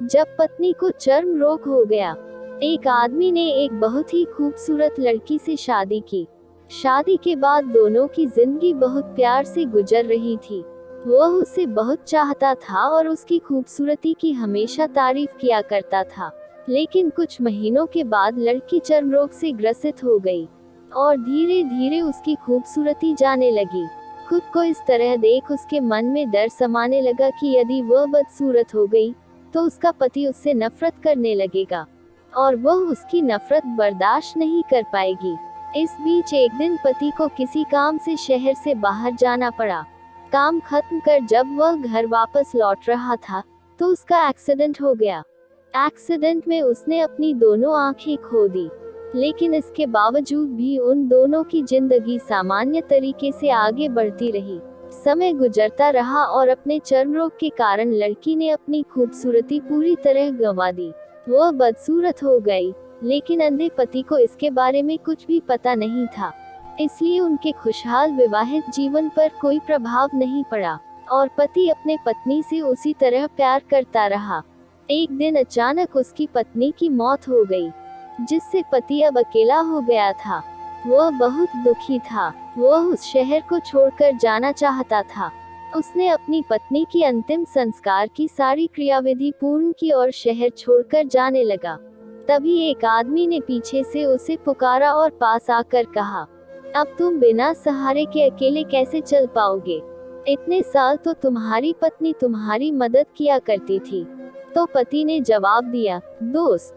जब पत्नी को चर्म रोग हो गया। एक आदमी ने एक बहुत ही खूबसूरत लड़की से शादी की। शादी के बाद दोनों की जिंदगी बहुत प्यार से गुजर रही थी। वह उसे बहुत चाहता था और उसकी खूबसूरती की हमेशा तारीफ किया करता था। लेकिन कुछ महीनों के बाद लड़की चर्म रोग से ग्रसित हो गई और धीरे धीरे उसकी खूबसूरती जाने लगी। खुद को इस तरह देख उसके मन में डर समाने लगा कि यदि वह बदसूरत हो गई तो उसका पति उससे नफरत करने लगेगा और वह उसकी नफरत बर्दाश्त नहीं कर पाएगी। इस बीच एक दिन पति को किसी काम से शहर से बाहर जाना पड़ा। काम खत्म कर जब वह घर वापस लौट रहा था तो उसका एक्सीडेंट हो गया। एक्सीडेंट में उसने अपनी दोनों आंखें खो दी, लेकिन इसके बावजूद भी उन दोनों की जिंदगी सामान्य तरीके से आगे बढ़ती रही। समय गुजरता रहा और अपने चर्म रोग के कारण लड़की ने अपनी खूबसूरती पूरी तरह गंवा दी। वह बदसूरत हो गई, लेकिन अंधे पति को इसके बारे में कुछ भी पता नहीं था, इसलिए उनके खुशहाल विवाहित जीवन पर कोई प्रभाव नहीं पड़ा और पति अपने पत्नी से उसी तरह प्यार करता रहा। एक दिन अचानक उसकी पत्नी की मौत हो गई, जिससे पति अब अकेला हो गया था। वह बहुत दुखी था। वह उस शहर को छोड़कर जाना चाहता था। उसने अपनी पत्नी की अंतिम संस्कार की सारी क्रियाविधि पूर्ण की और शहर छोड़कर जाने लगा। तभी एक आदमी ने पीछे से उसे पुकारा और पास आकर कहा, अब तुम बिना सहारे के अकेले कैसे चल पाओगे? इतने साल तो तुम्हारी पत्नी तुम्हारी मदद किया करती थी। तो पति ने जवाब दिया, दोस्त,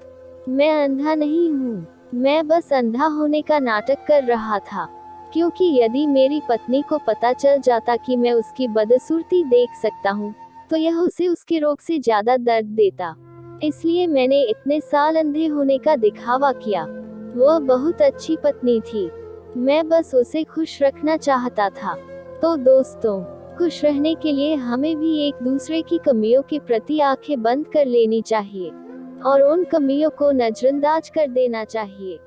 मैं अंधा नहीं हूँ, मैं बस अंधा होने का नाटक कर रहा था, क्योंकि यदि मेरी पत्नी को पता चल जाता कि मैं उसकी बदसूरती देख सकता हूँ, तो यह उसे उसके रोग से ज्यादा दर्द देता। इसलिए मैंने इतने साल अंधे होने का दिखावा किया। वह बहुत अच्छी पत्नी थी, मैं बस उसे खुश रखना चाहता था। तो दोस्तों, खुश रहने के लिए हमें भी एक दूसरे की कमियों के प्रति आंखें बंद कर लेनी चाहिए और उन कमियों को नजरअंदाज कर देना चाहिए।